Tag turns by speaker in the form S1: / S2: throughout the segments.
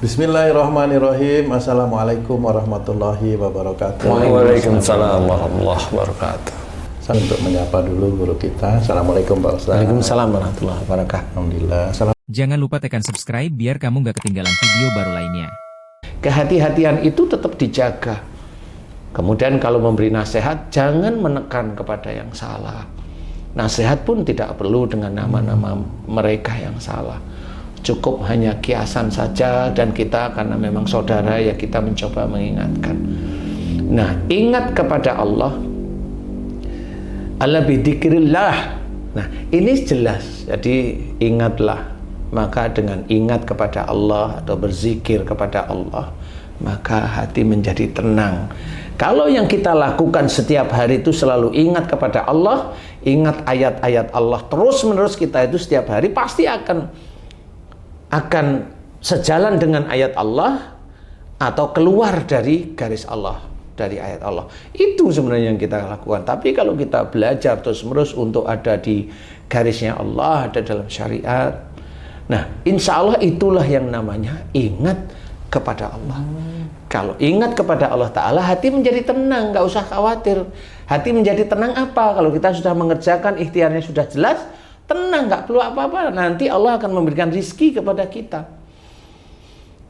S1: Bismillahirrahmanirrahim. Assalamualaikum warahmatullahi wabarakatuh.
S2: Waalaikumsalam warahmatullahi wabarakatuh.
S1: Saya untuk menyapa dulu guru kita. Assalamualaikum Pak Ustaz.
S2: Waalaikumsalam warahmatullahi wabarakatuh.
S1: Alhamdulillah.
S3: Jangan lupa tekan subscribe biar kamu gak ketinggalan video baru lainnya.
S2: Kehati-hatian itu tetap dijaga. Kemudian kalau memberi nasihat, jangan menekan kepada yang salah. Nasihat pun tidak perlu dengan nama-nama mereka yang salah. Cukup hanya kiasan saja, dan kita karena memang saudara ya kita mencoba mengingatkan. Nah, ingat kepada Allah. Ala bidzikrillah. Nah, ini jelas. Jadi ingatlah. Maka dengan ingat kepada Allah atau berzikir kepada Allah, maka hati menjadi tenang. Kalau yang kita lakukan setiap hari itu selalu ingat kepada Allah, ingat ayat-ayat Allah terus-menerus, kita itu setiap hari pasti akan sejalan dengan ayat Allah atau keluar dari garis Allah, dari ayat Allah. Itu sebenarnya yang kita lakukan. Tapi kalau kita belajar terus-menerus untuk ada di garisnya Allah, ada dalam syariat, nah insya Allah itulah yang namanya ingat kepada Allah. Kalau ingat kepada Allah Ta'ala, hati menjadi tenang, nggak usah khawatir. Hati menjadi tenang apa? Kalau kita sudah mengerjakan ikhtiarnya sudah jelas, tenang, nggak perlu apa-apa. Nanti Allah akan memberikan rizki kepada kita.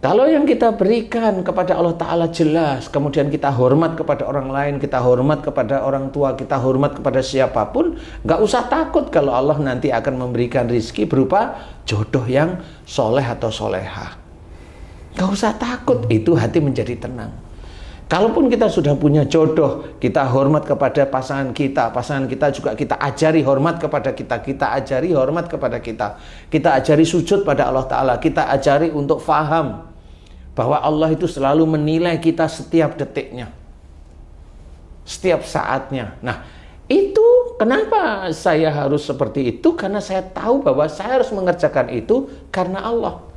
S2: Kalau yang kita berikan kepada Allah Ta'ala jelas, kemudian kita hormat kepada orang lain, kita hormat kepada orang tua, kita hormat kepada siapapun, nggak usah takut kalau Allah nanti akan memberikan rizki berupa jodoh yang soleh atau soleha. Nggak usah takut, itu hati menjadi tenang. Kalaupun kita sudah punya jodoh, kita hormat kepada pasangan kita juga kita ajari hormat kepada kita ajari hormat kepada kita ajari sujud pada Allah Ta'ala, kita ajari untuk faham bahwa Allah itu selalu menilai kita setiap detiknya, setiap saatnya. Nah, itu kenapa saya harus seperti itu? Karena saya tahu bahwa saya harus mengerjakan itu karena Allah.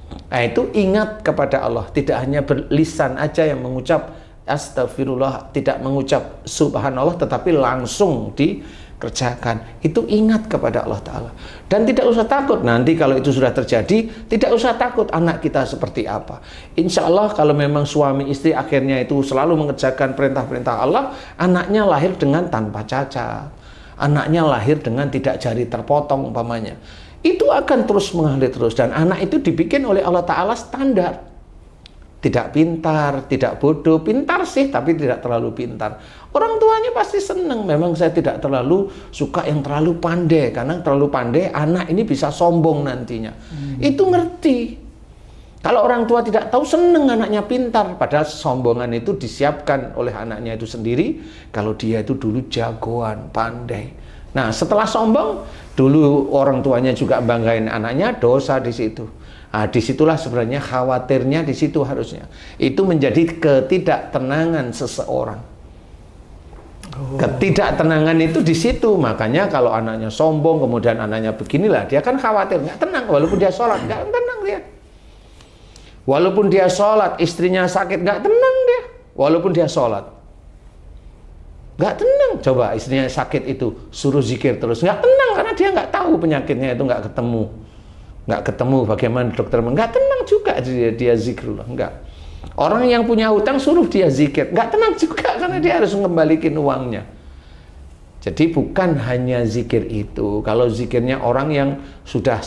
S2: Nah, itu ingat kepada Allah, tidak hanya berlisan aja yang mengucap astagfirullah, tidak mengucap subhanallah, tetapi langsung dikerjakan. Itu ingat kepada Allah Ta'ala. Dan tidak usah takut nanti kalau itu sudah terjadi, tidak usah takut anak kita seperti apa. Insya Allah kalau memang suami istri akhirnya itu selalu mengerjakan perintah-perintah Allah, anaknya lahir dengan tanpa cacat, anaknya lahir dengan tidak jari terpotong umpamanya, itu akan terus mengalir terus. Dan anak itu dibikin oleh Allah Ta'ala standar, tidak pintar, tidak bodoh, pintar sih tapi tidak terlalu pintar. Orang tuanya pasti senang. Memang saya tidak terlalu suka yang terlalu pandai, karena terlalu pandai anak ini bisa sombong nantinya. Itu ngerti. Kalau orang tua tidak tahu, senang anaknya pintar, padahal sombongan itu disiapkan oleh anaknya itu sendiri. Kalau dia itu dulu jagoan, pandai. Nah, setelah sombong, dulu orang tuanya juga banggain anaknya, dosa di situ. Nah, disitulah sebenarnya khawatirnya, di situ harusnya. Itu menjadi ketidaktenangan seseorang. Ketidaktenangan itu di situ. Makanya kalau anaknya sombong, kemudian anaknya beginilah, dia kan khawatir, nggak tenang. Walaupun dia sholat, nggak tenang dia. Walaupun dia sholat, istrinya sakit, nggak tenang dia. Walaupun dia sholat, nggak tenang. Coba istrinya sakit itu suruh zikir terus, nggak tenang, karena dia nggak tahu penyakitnya itu, nggak ketemu bagaimana dokter, nggak tenang juga dia zikrullah. Nggak. Orang yang punya hutang suruh dia zikir, nggak tenang juga, karena dia harus mengembalikan uangnya. Jadi bukan hanya zikir itu. Kalau zikirnya orang yang sudah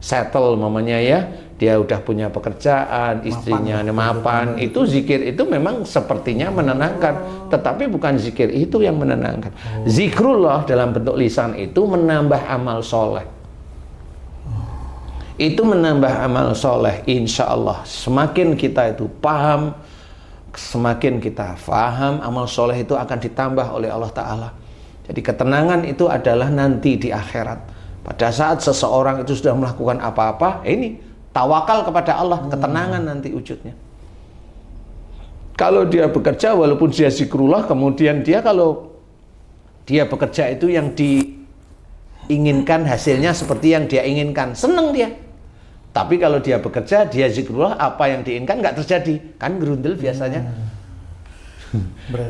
S2: settle mamanya ya, dia udah punya pekerjaan, istrinya mapan, itu zikir itu memang sepertinya menenangkan, tetapi bukan zikir itu yang menenangkan. Zikrullah dalam bentuk lisan itu menambah amal soleh. Itu menambah amal soleh, insya Allah. Semakin kita itu paham, semakin kita paham, amal soleh itu akan ditambah oleh Allah Ta'ala. Jadi ketenangan itu adalah nanti di akhirat. Pada saat seseorang itu sudah melakukan apa-apa, ini tawakal kepada Allah, ketenangan nanti wujudnya. Kalau dia bekerja, walaupun dia zikrullah, kemudian dia kalau dia bekerja itu yang diinginkan hasilnya seperti yang dia inginkan, senang dia. Tapi kalau dia bekerja, dia zikrullah, apa yang diinginkan nggak terjadi, kan gerundel biasanya.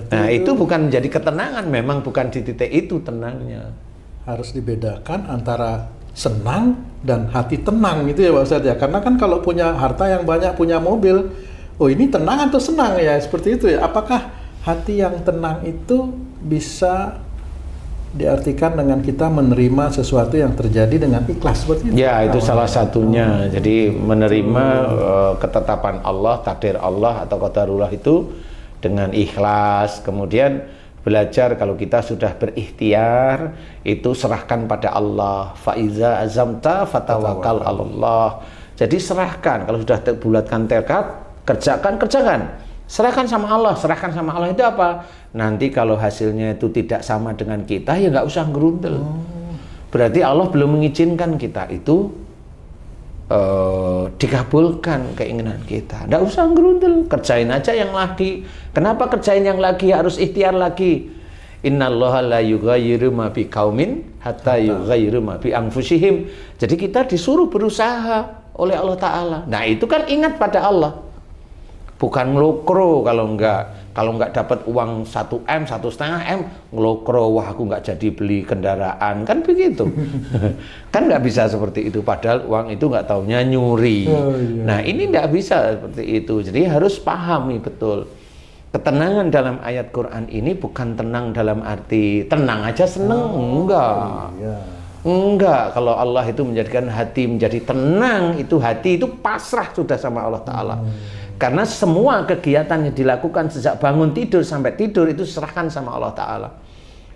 S2: Nah itu bukan menjadi ketenangan, memang bukan di titik itu tenangnya.
S1: Harus dibedakan antara senang dan hati tenang gitu ya Pak Ustadz ya. Karena kan kalau punya harta yang banyak, punya mobil, oh ini tenang atau senang ya, seperti itu ya. Apakah hati yang tenang itu bisa diartikan dengan kita menerima sesuatu yang terjadi dengan ikhlas seperti itu?
S2: Ya, itu salah satunya. Jadi menerima ketetapan Allah, takdir Allah atau qadarullah itu dengan ikhlas. Kemudian belajar kalau kita sudah berikhtiar itu serahkan pada Allah. Faiza azamta fatawakkal Allah. Jadi serahkan, kalau sudah bulatkan tekad, kerjakan. Serahkan sama Allah. Serahkan sama Allah itu apa? Nanti kalau hasilnya itu tidak sama dengan kita, ya nggak usah gerundel. Berarti Allah belum mengizinkan kita itu dikabulkan keinginan kita. Nggak usah gerundel, kerjain aja yang lagi. Kenapa kerjain yang lagi? Harus ikhtiar lagi. Innallaha la yughayyiru ma biqaumin hatta yughayyiru ma bi anfusihim. Jadi kita disuruh berusaha oleh Allah Ta'ala. Nah itu kan ingat pada Allah. Bukan ngelokro kalau nggak dapat uang 1M, 1,5 M, ngelokro, wah aku nggak jadi beli kendaraan, kan begitu. Kan nggak bisa seperti itu, padahal uang itu nggak taunya nyuri. Nah ini nggak bisa seperti itu, jadi harus pahami betul. Ketenangan dalam ayat Quran ini bukan tenang dalam arti tenang aja seneng, enggak. Kalau Allah itu menjadikan hati menjadi tenang, itu hati itu pasrah sudah sama Allah Ta'ala. Karena semua kegiatan yang dilakukan sejak bangun tidur sampai tidur itu serahkan sama Allah Ta'ala.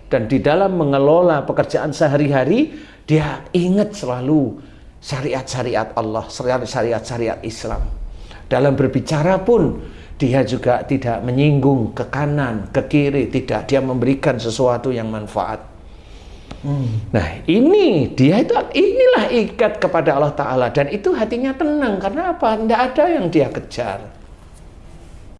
S2: Dan di dalam mengelola pekerjaan sehari-hari, dia ingat selalu syariat-syariat Allah, syariat-syariat Islam. Dalam berbicara pun, dia juga tidak menyinggung ke kanan, ke kiri, tidak. Dia memberikan sesuatu yang manfaat. Nah inilah ikat kepada Allah Ta'ala. Dan itu hatinya tenang, karena apa? Tidak ada yang dia kejar.